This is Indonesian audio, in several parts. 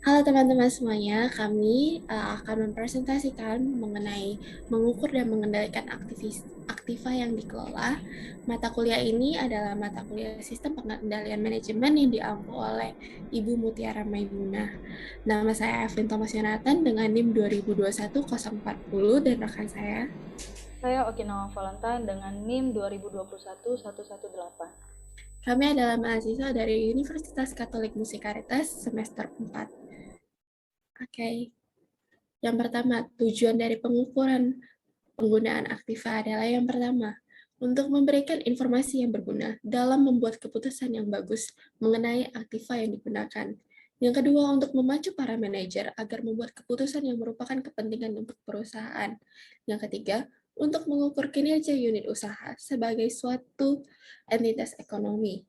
Halo teman-teman semuanya, kami akan mempresentasikan mengenai mengukur dan mengendalikan aktiva yang dikelola. Mata kuliah ini adalah mata kuliah sistem pengendalian manajemen yang diampu oleh Ibu Mutiara Maimunah. Nama saya Evelyn Thomas Yonatan dengan NIM 2021-040 dan rekan saya. Saya Okinawa Valentine dengan NIM 2021-118. Kami adalah mahasiswa dari Universitas Katolik Musikaritas semester 4. Oke. Yang pertama, tujuan dari pengukuran penggunaan aktiva adalah yang pertama, untuk memberikan informasi yang berguna dalam membuat keputusan yang bagus mengenai aktiva yang digunakan. Yang kedua, untuk memacu para manajer agar membuat keputusan yang merupakan kepentingan untuk perusahaan. Yang ketiga, untuk mengukur kinerja unit usaha sebagai suatu entitas ekonomi.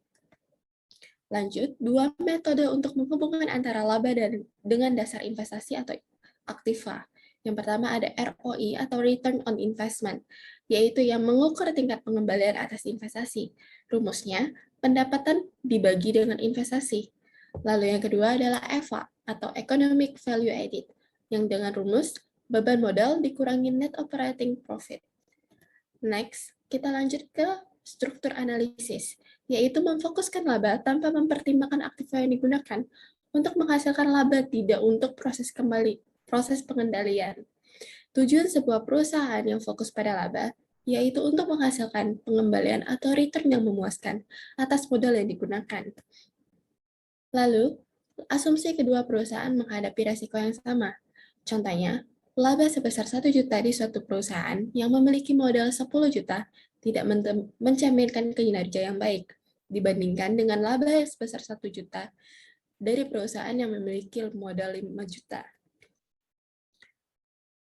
Lanjut, dua metode untuk menghubungkan antara laba dengan dasar investasi atau aktiva. Yang pertama ada ROI atau Return on Investment, yaitu yang mengukur tingkat pengembalian atas investasi. Rumusnya, pendapatan dibagi dengan investasi. Lalu yang kedua adalah EVA atau Economic Value Added, yang dengan rumus beban modal dikurangi net operating profit. Next, kita lanjut ke struktur analisis, yaitu memfokuskan laba tanpa mempertimbangkan aktiva yang digunakan untuk menghasilkan laba tidak untuk proses pengendalian. Tujuan sebuah perusahaan yang fokus pada laba yaitu untuk menghasilkan pengembalian atau return yang memuaskan atas modal yang digunakan. Lalu, asumsi kedua perusahaan menghadapi risiko yang sama. Contohnya, laba sebesar 1 juta di suatu perusahaan yang memiliki modal 10 juta tidak mencerminkan kinerja yang baik dibandingkan dengan laba yang sebesar 1 juta dari perusahaan yang memiliki modal 5 juta.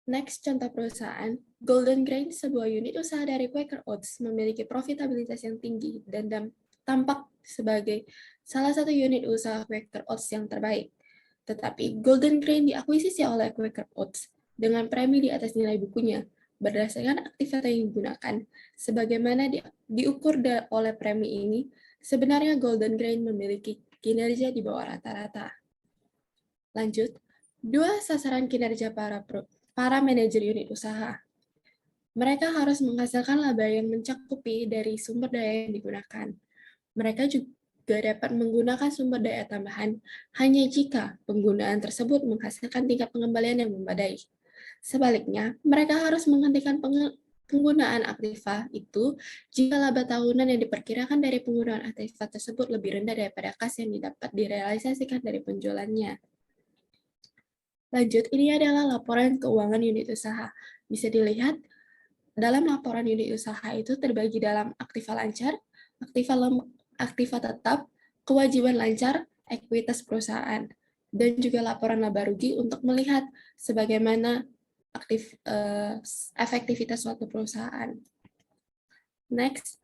Next, contoh perusahaan. Golden Grain, sebuah unit usaha dari Quaker Oats, memiliki profitabilitas yang tinggi dan tampak sebagai salah satu unit usaha Quaker Oats yang terbaik. Tetapi Golden Grain diakuisisi oleh Quaker Oats dengan premi di atas nilai bukunya berdasarkan aktivitas yang digunakan. Sebagaimana diukur oleh premi ini, sebenarnya Golden Grain memiliki kinerja di bawah rata-rata. Lanjut, dua sasaran kinerja para manajer unit usaha. Mereka harus menghasilkan laba yang mencakupi dari sumber daya yang digunakan. Mereka juga dapat menggunakan sumber daya tambahan hanya jika penggunaan tersebut menghasilkan tingkat pengembalian yang memadai. Sebaliknya, mereka harus menghentikan penggunaan aktiva itu jika laba tahunan yang diperkirakan dari penggunaan aktiva tersebut lebih rendah daripada kas yang didapat direalisasikan dari penjualannya. Lanjut, ini adalah laporan keuangan unit usaha. Bisa dilihat, dalam laporan unit usaha itu terbagi dalam aktiva lancar, aktiva tetap, kewajiban lancar, ekuitas perusahaan, dan juga laporan laba rugi untuk melihat sebagaimana efektivitas suatu perusahaan. Next,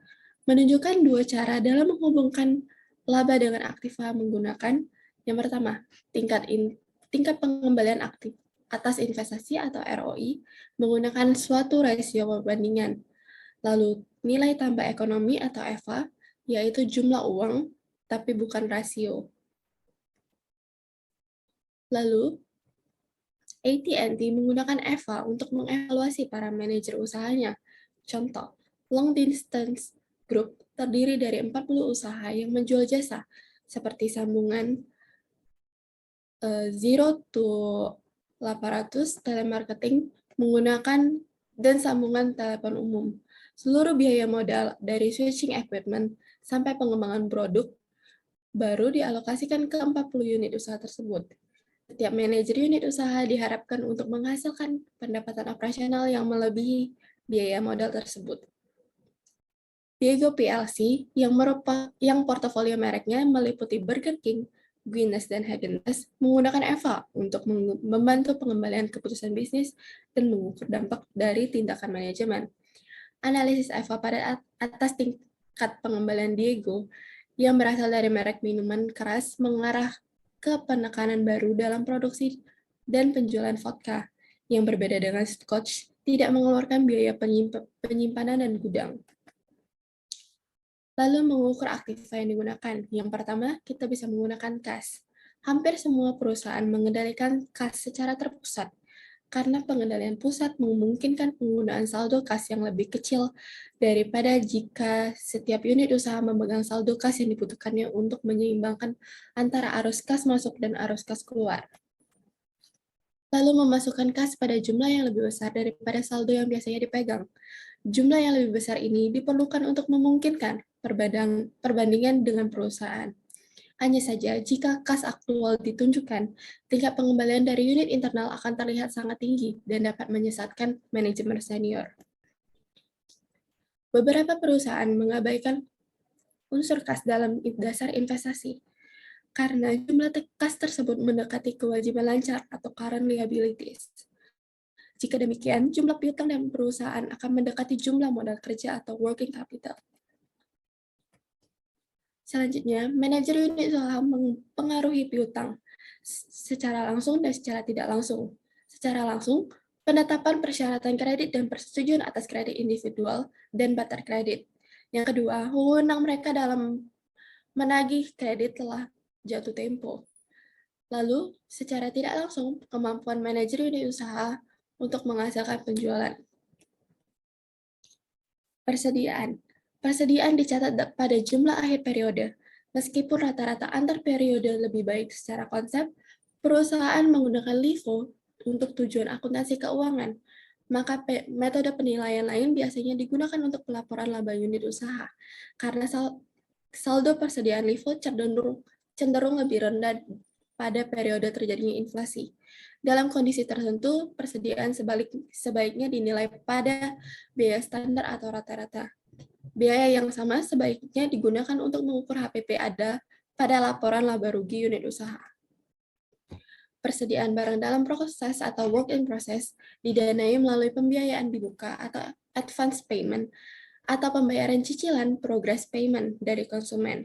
menunjukkan dua cara dalam menghubungkan laba dengan aktiva menggunakan yang pertama, tingkat pengembalian aktif atas investasi atau ROI menggunakan suatu rasio perbandingan. Lalu nilai tambah ekonomi atau EVA, yaitu jumlah uang, tapi bukan rasio. Lalu, AT&T menggunakan EVA untuk mengevaluasi para manajer usahanya. Contoh, Long Distance Group terdiri dari 40 usaha yang menjual jasa, seperti sambungan 0 to 800 telemarketing menggunakan dan sambungan telepon umum. Seluruh biaya modal dari switching equipment sampai pengembangan produk baru dialokasikan ke 40 unit usaha tersebut. Setiap manajer unit usaha diharapkan untuk menghasilkan pendapatan operasional yang melebihi biaya modal tersebut. Diego PLC yang portofolio mereknya meliputi Burger King, Guinness, dan Häagen-Dazs menggunakan EVA untuk membantu pengembalian keputusan bisnis dan mengukur dampak dari tindakan manajemen. Analisis EVA pada atas tingkat pengembalian Diego yang berasal dari merek minuman keras mengarah ke penekanan baru dalam produksi dan penjualan vodka yang berbeda dengan Scotch, tidak mengeluarkan biaya penyimpanan dan gudang. Lalu mengukur aktiva yang digunakan. Yang pertama, kita bisa menggunakan kas. Hampir semua perusahaan mengendalikan kas secara terpusat, karena pengendalian pusat memungkinkan penggunaan saldo kas yang lebih kecil daripada jika setiap unit usaha memegang saldo kas yang dibutuhkannya untuk menyeimbangkan antara arus kas masuk dan arus kas keluar. Lalu memasukkan kas pada jumlah yang lebih besar daripada saldo yang biasanya dipegang. Jumlah yang lebih besar ini diperlukan untuk memungkinkan perbandingan dengan perusahaan. Hanya saja, jika kas aktual ditunjukkan, tingkat pengembalian dari unit internal akan terlihat sangat tinggi dan dapat menyesatkan manajemen senior. Beberapa perusahaan mengabaikan unsur kas dalam dasar investasi, karena jumlah kas tersebut mendekati kewajiban lancar atau current liabilities. Jika demikian, jumlah piutang dan perusahaan akan mendekati jumlah modal kerja atau working capital. Selanjutnya, manajer unit usaha mempengaruhi piutang secara langsung dan secara tidak langsung. Secara langsung, penetapan persyaratan kredit dan persetujuan atas kredit individual dan barter kredit. Yang kedua, wewenang mereka dalam menagih kredit telah jatuh tempo. Lalu, secara tidak langsung, kemampuan manajer unit usaha untuk menghasilkan penjualan. Persediaan dicatat pada jumlah akhir periode. Meskipun rata-rata antar periode lebih baik secara konsep, perusahaan menggunakan LIFO untuk tujuan akuntansi keuangan, maka metode penilaian lain biasanya digunakan untuk pelaporan laba unit usaha, karena saldo persediaan LIFO cenderung lebih rendah pada periode terjadinya inflasi. Dalam kondisi tertentu, persediaan sebaiknya dinilai pada biaya standar atau rata-rata. Biaya yang sama sebaiknya digunakan untuk mengukur HPP ada pada laporan laba rugi unit usaha. Persediaan barang dalam proses atau work in process didanai melalui pembiayaan dibuka atau advance payment atau pembayaran cicilan progress payment dari konsumen.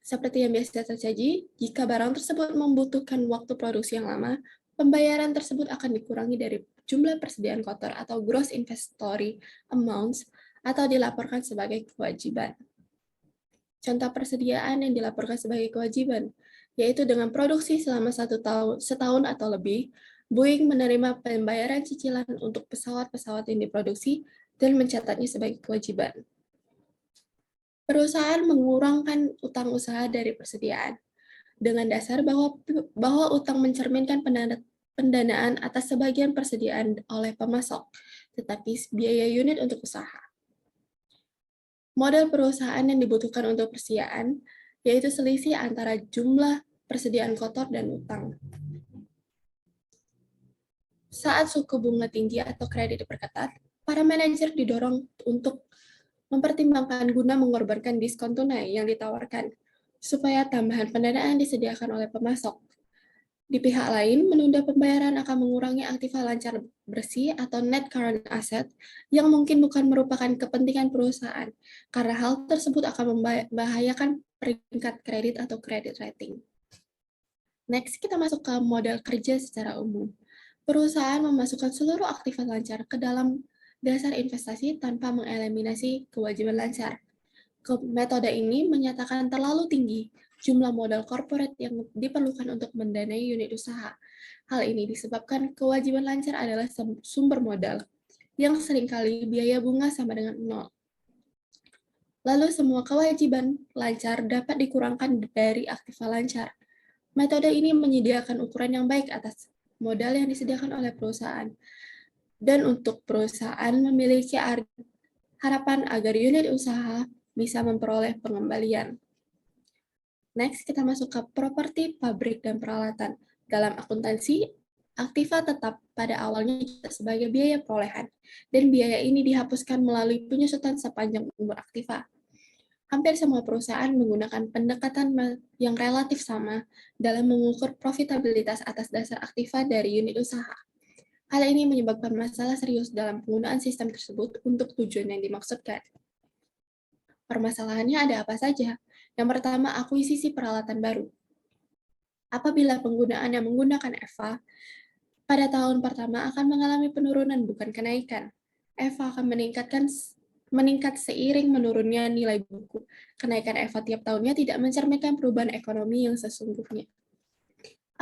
Seperti yang biasa terjadi, jika barang tersebut membutuhkan waktu produksi yang lama, pembayaran tersebut akan dikurangi dari jumlah persediaan kotor atau gross inventory amounts atau dilaporkan sebagai kewajiban. Contoh persediaan yang dilaporkan sebagai kewajiban, yaitu dengan produksi selama setahun atau lebih, Boeing menerima pembayaran cicilan untuk pesawat-pesawat yang diproduksi dan mencatatnya sebagai kewajiban. Perusahaan mengurangkan utang usaha dari persediaan, dengan dasar bahwa utang mencerminkan pendanaan atas sebagian persediaan oleh pemasok, tetapi biaya unit untuk usaha. Model perusahaan yang dibutuhkan untuk persediaan, yaitu selisih antara jumlah persediaan kotor dan utang. Saat suku bunga tinggi atau kredit diperketat, para manajer didorong untuk mempertimbangkan guna mengorbankan diskon tunai yang ditawarkan, supaya tambahan pendanaan disediakan oleh pemasok. Di pihak lain, menunda pembayaran akan mengurangi aktiva lancar bersih atau net current asset yang mungkin bukan merupakan kepentingan perusahaan, karena hal tersebut akan membahayakan peringkat kredit atau credit rating. Next, kita masuk ke model kerja secara umum. Perusahaan memasukkan seluruh aktiva lancar ke dalam dasar investasi tanpa mengeliminasi kewajiban lancar. Metode ini menyatakan terlalu tinggi jumlah modal corporate yang diperlukan untuk mendanai unit usaha. Hal ini disebabkan kewajiban lancar adalah sumber modal, yang seringkali biaya bunga sama dengan 0. Lalu semua kewajiban lancar dapat dikurangkan dari aktiva lancar. Metode ini menyediakan ukuran yang baik atas modal yang disediakan oleh perusahaan. Dan untuk perusahaan memiliki harapan agar unit usaha bisa memperoleh pengembalian. Next, kita masuk ke properti, pabrik, dan peralatan. Dalam akuntansi, aktiva tetap pada awalnya sebagai biaya perolehan, dan biaya ini dihapuskan melalui penyusutan sepanjang umur aktiva. Hampir semua perusahaan menggunakan pendekatan yang relatif sama dalam mengukur profitabilitas atas dasar aktiva dari unit usaha. Hal ini menyebabkan masalah serius dalam penggunaan sistem tersebut untuk tujuan yang dimaksudkan. Permasalahannya ada apa saja? Yang pertama, akuisisi peralatan baru. Apabila penggunaan yang menggunakan EVA, pada tahun pertama akan mengalami penurunan bukan kenaikan. EVA akan meningkat seiring menurunnya nilai buku. Kenaikan EVA tiap tahunnya tidak mencerminkan perubahan ekonomi yang sesungguhnya.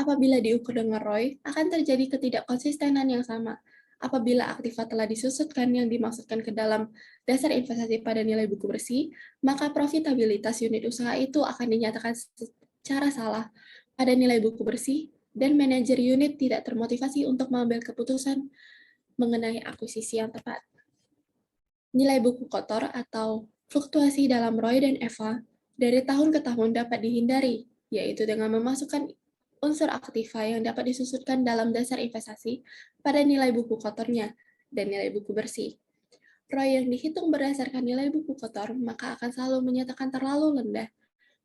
Apabila diukur dengan ROI, akan terjadi ketidakkonsistenan yang sama. Apabila aktiva telah disusutkan yang dimaksudkan ke dalam dasar investasi pada nilai buku bersih, maka profitabilitas unit usaha itu akan dinyatakan secara salah pada nilai buku bersih, dan manajer unit tidak termotivasi untuk mengambil keputusan mengenai akuisisi yang tepat. Nilai buku kotor atau fluktuasi dalam ROI dan EVA dari tahun ke tahun dapat dihindari, yaitu dengan memasukkan unsur aktiva yang dapat disusutkan dalam dasar investasi pada nilai buku kotornya dan nilai buku bersih. ROI yang dihitung berdasarkan nilai buku kotor maka akan selalu menyatakan terlalu rendah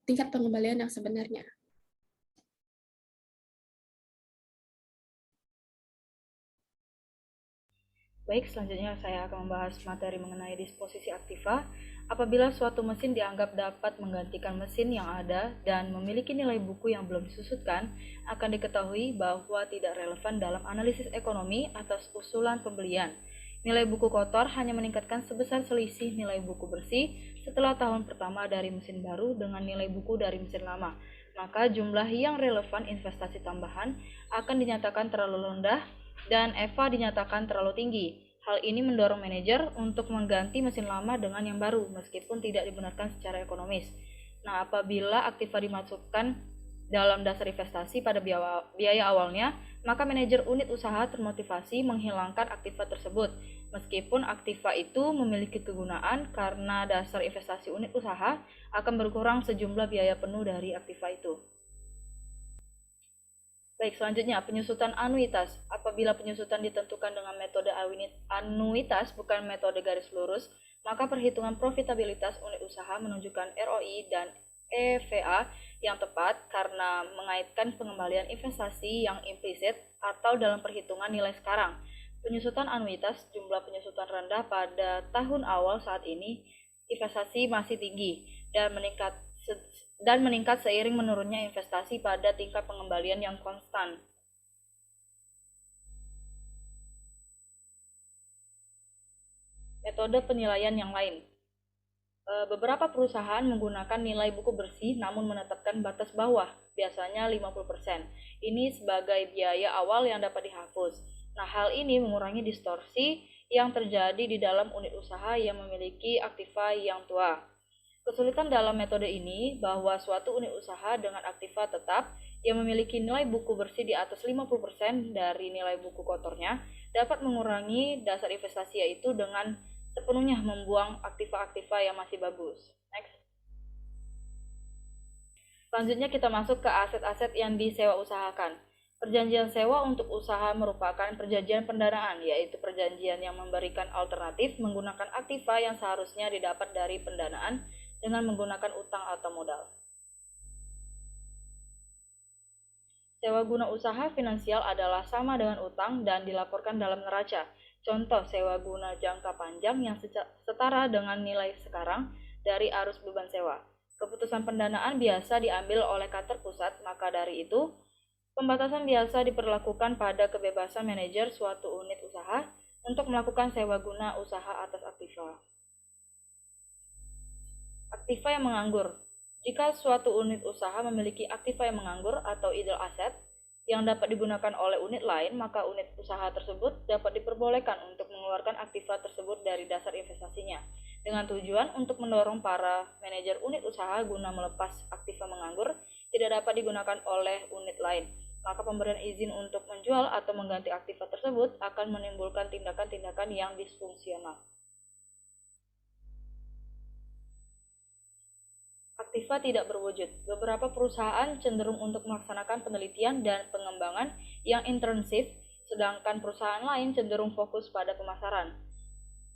tingkat pengembalian yang sebenarnya. Baik, selanjutnya saya akan membahas materi mengenai disposisi aktiva. Apabila suatu mesin dianggap dapat menggantikan mesin yang ada dan memiliki nilai buku yang belum disusutkan, akan diketahui bahwa tidak relevan dalam analisis ekonomi atas usulan pembelian. Nilai buku kotor hanya meningkatkan sebesar selisih nilai buku bersih setelah tahun pertama dari mesin baru dengan nilai buku dari mesin lama. Maka jumlah yang relevan investasi tambahan akan dinyatakan terlalu rendah dan EVA dinyatakan terlalu tinggi. Hal ini mendorong manajer untuk mengganti mesin lama dengan yang baru, meskipun tidak dibenarkan secara ekonomis. Nah, apabila aktiva dimasukkan dalam dasar investasi pada biaya awalnya, maka manajer unit usaha termotivasi menghilangkan aktiva tersebut, meskipun aktiva itu memiliki kegunaan karena dasar investasi unit usaha akan berkurang sejumlah biaya penuh dari aktiva itu. Baik, selanjutnya penyusutan anuitas. Apabila penyusutan ditentukan dengan metode anuitas bukan metode garis lurus, maka perhitungan profitabilitas unit usaha menunjukkan ROI dan EVA yang tepat karena mengaitkan pengembalian investasi yang implisit atau dalam perhitungan nilai sekarang. Penyusutan anuitas, jumlah penyusutan rendah pada tahun awal saat ini, investasi masih tinggi dan meningkat seiring menurunnya investasi pada tingkat pengembalian yang konstan. Metode penilaian yang lain. Beberapa perusahaan menggunakan nilai buku bersih namun menetapkan batas bawah, biasanya 50%. Ini sebagai biaya awal yang dapat dihapus. Nah, hal ini mengurangi distorsi yang terjadi di dalam unit usaha yang memiliki aktiva yang tua. Kesulitan dalam metode ini bahwa suatu unit usaha dengan aktiva tetap yang memiliki nilai buku bersih di atas 50% dari nilai buku kotornya dapat mengurangi dasar investasi, yaitu dengan sepenuhnya membuang aktiva-aktiva yang masih bagus. Next. Selanjutnya kita masuk ke aset-aset yang disewa usahakan. Perjanjian sewa untuk usaha merupakan perjanjian pendanaan, yaitu perjanjian yang memberikan alternatif menggunakan aktiva yang seharusnya didapat dari pendanaan dengan menggunakan utang atau modal. Sewa guna usaha finansial adalah sama dengan utang dan dilaporkan dalam neraca. Contoh sewa guna jangka panjang yang setara dengan nilai sekarang dari arus beban sewa. Keputusan pendanaan biasa diambil oleh kantor pusat, maka dari itu, pembatasan biasa diperlakukan pada kebebasan manajer suatu unit usaha untuk melakukan sewa guna usaha atas aktiva. Aktiva yang menganggur. Jika suatu unit usaha memiliki aktiva yang menganggur atau idle asset yang dapat digunakan oleh unit lain, maka unit usaha tersebut dapat diperbolehkan untuk mengeluarkan aktiva tersebut dari dasar investasinya, dengan tujuan untuk mendorong para manajer unit usaha guna melepas aktiva menganggur tidak dapat digunakan oleh unit lain. Maka pemberian izin untuk menjual atau mengganti aktiva tersebut akan menimbulkan tindakan-tindakan yang disfungsional. Aktiva tidak berwujud. Beberapa perusahaan cenderung untuk melaksanakan penelitian dan pengembangan yang intensif, sedangkan perusahaan lain cenderung fokus pada pemasaran.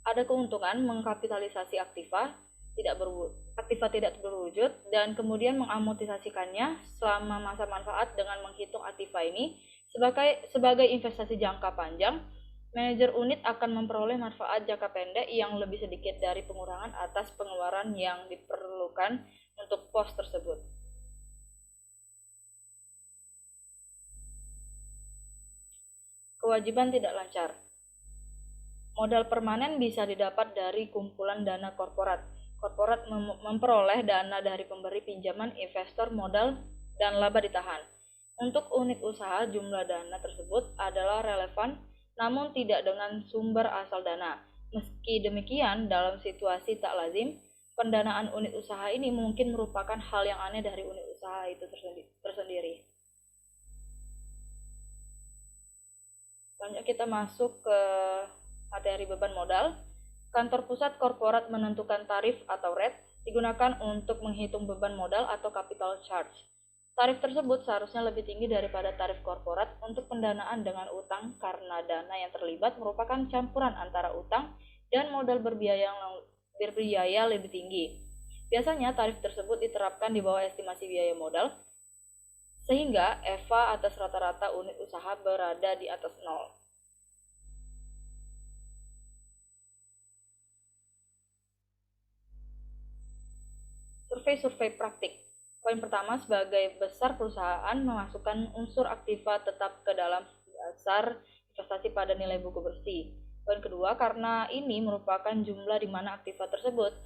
Ada keuntungan mengkapitalisasi aktiva tidak berwujud dan kemudian mengamortisasikannya selama masa manfaat dengan menghitung aktiva ini sebagai investasi jangka panjang. Manajer unit akan memperoleh manfaat jangka pendek yang lebih sedikit dari pengurangan atas pengeluaran yang diperlukan untuk pos tersebut. Kewajiban tidak lancar. Modal permanen bisa didapat dari kumpulan dana korporat. Korporat memperoleh dana dari pemberi pinjaman, investor, modal, dan laba ditahan. Untuk unit usaha, jumlah dana tersebut adalah relevan namun tidak dengan sumber asal dana. Meski demikian, dalam situasi tak lazim, pendanaan unit usaha ini mungkin merupakan hal yang aneh dari unit usaha itu tersendiri. Selanjutnya kita masuk ke materi beban modal. Kantor pusat korporat menentukan tarif atau rate digunakan untuk menghitung beban modal atau capital charge. Tarif tersebut seharusnya lebih tinggi daripada tarif korporat untuk pendanaan dengan utang karena dana yang terlibat merupakan campuran antara utang dan modal berbiaya lebih tinggi. Biasanya tarif tersebut diterapkan di bawah estimasi biaya modal, sehingga EVA atas rata-rata unit usaha berada di atas 0. Survei-survei praktik. Poin pertama, sebagai besar perusahaan memasukkan unsur aktiva tetap ke dalam dasar investasi pada nilai buku bersih. Poin kedua, karena ini merupakan jumlah di mana aktiva tersebut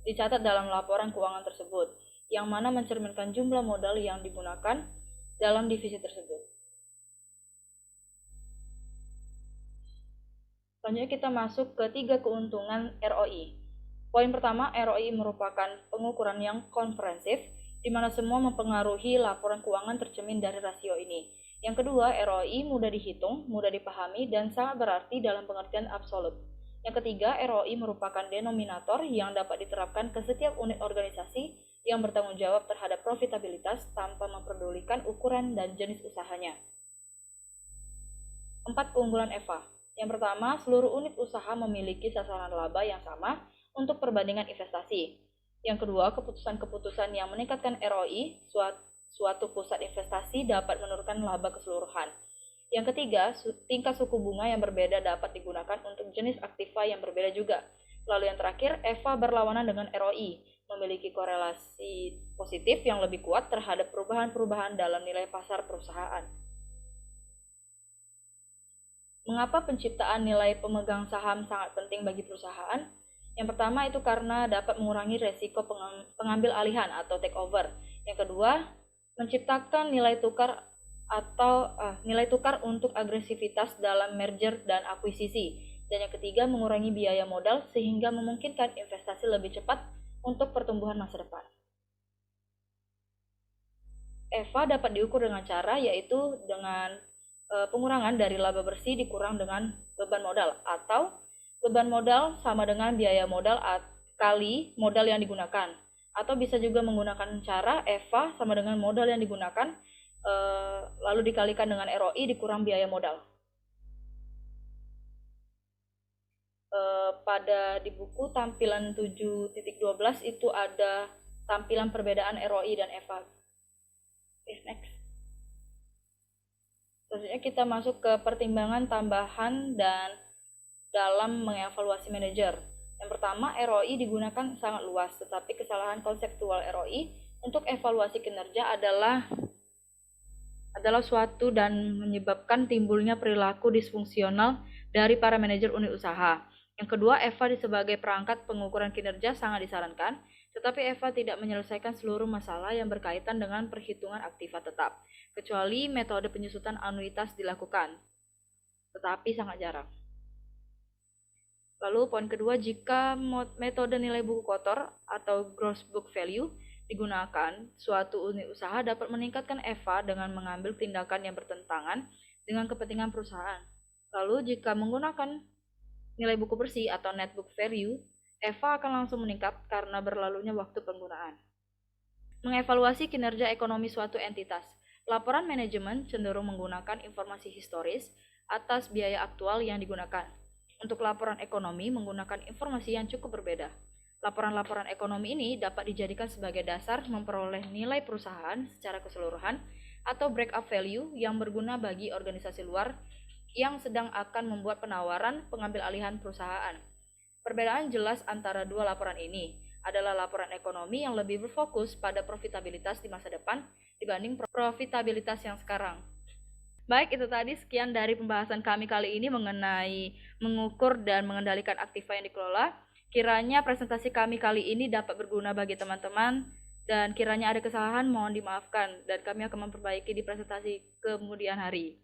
dicatat dalam laporan keuangan tersebut, yang mana mencerminkan jumlah modal yang digunakan dalam divisi tersebut. Selanjutnya kita masuk ke 3 keuntungan ROI. Poin pertama, ROI merupakan pengukuran yang komprehensif, di mana semua mempengaruhi laporan keuangan tercermin dari rasio ini. Yang kedua, ROI mudah dihitung, mudah dipahami, dan sangat berarti dalam pengertian absolut. Yang ketiga, ROI merupakan denominator yang dapat diterapkan ke setiap unit organisasi yang bertanggung jawab terhadap profitabilitas tanpa memperdulikan ukuran dan jenis usahanya. 4 keunggulan EVA. Yang pertama, seluruh unit usaha memiliki sasaran laba yang sama untuk perbandingan investasi. Yang kedua, keputusan-keputusan yang meningkatkan ROI suatu pusat investasi dapat menurunkan laba keseluruhan. Yang ketiga, tingkat suku bunga yang berbeda dapat digunakan untuk jenis aktiva yang berbeda juga. Lalu yang terakhir, EVA berlawanan dengan ROI, memiliki korelasi positif yang lebih kuat terhadap perubahan-perubahan dalam nilai pasar perusahaan. Mengapa penciptaan nilai pemegang saham sangat penting bagi perusahaan? Yang pertama itu karena dapat mengurangi resiko pengambil alihan atau takeover. Yang kedua, menciptakan nilai tukar untuk agresivitas dalam merger dan akuisisi. Dan yang ketiga, mengurangi biaya modal sehingga memungkinkan investasi lebih cepat untuk pertumbuhan masa depan. EVA dapat diukur dengan cara yaitu dengan pengurangan dari laba bersih dikurang dengan beban modal, atau beban modal sama dengan biaya modal kali modal yang digunakan, atau bisa juga menggunakan cara EVA sama dengan modal yang digunakan lalu dikalikan dengan ROI dikurang biaya modal. Pada di buku tampilan 7.12 itu ada tampilan perbedaan ROI dan EVA. Next. Selanjutnya kita masuk ke pertimbangan tambahan dan dalam mengevaluasi manajer. Yang pertama, ROI digunakan sangat luas, tetapi kesalahan konseptual ROI untuk evaluasi kinerja adalah suatu dan menyebabkan timbulnya perilaku disfungsional dari para manajer unit usaha. Yang kedua, EVA sebagai perangkat pengukuran kinerja sangat disarankan, tetapi EVA tidak menyelesaikan seluruh masalah yang berkaitan dengan perhitungan aktiva tetap, kecuali metode penyusutan anuitas dilakukan, tetapi sangat jarang. Lalu poin kedua, jika metode nilai buku kotor atau gross book value digunakan, suatu unit usaha dapat meningkatkan EVA dengan mengambil tindakan yang bertentangan dengan kepentingan perusahaan. Lalu jika menggunakan nilai buku bersih atau net book value, EVA akan langsung meningkat karena berlalunya waktu penggunaan. Mengevaluasi kinerja ekonomi suatu entitas. Laporan manajemen cenderung menggunakan informasi historis atas biaya aktual yang digunakan. Untuk laporan ekonomi menggunakan informasi yang cukup berbeda. Laporan-laporan ekonomi ini dapat dijadikan sebagai dasar memperoleh nilai perusahaan secara keseluruhan atau break-up value yang berguna bagi organisasi luar yang sedang akan membuat penawaran pengambil alihan perusahaan. Perbedaan jelas antara dua laporan ini adalah laporan ekonomi yang lebih berfokus pada profitabilitas di masa depan dibanding profitabilitas yang sekarang. Baik, itu tadi sekian dari pembahasan kami kali ini mengenai mengukur dan mengendalikan aktiva yang dikelola. Kiranya presentasi kami kali ini dapat berguna bagi teman-teman. Dan kiranya ada kesalahan mohon dimaafkan dan kami akan memperbaiki di presentasi kemudian hari.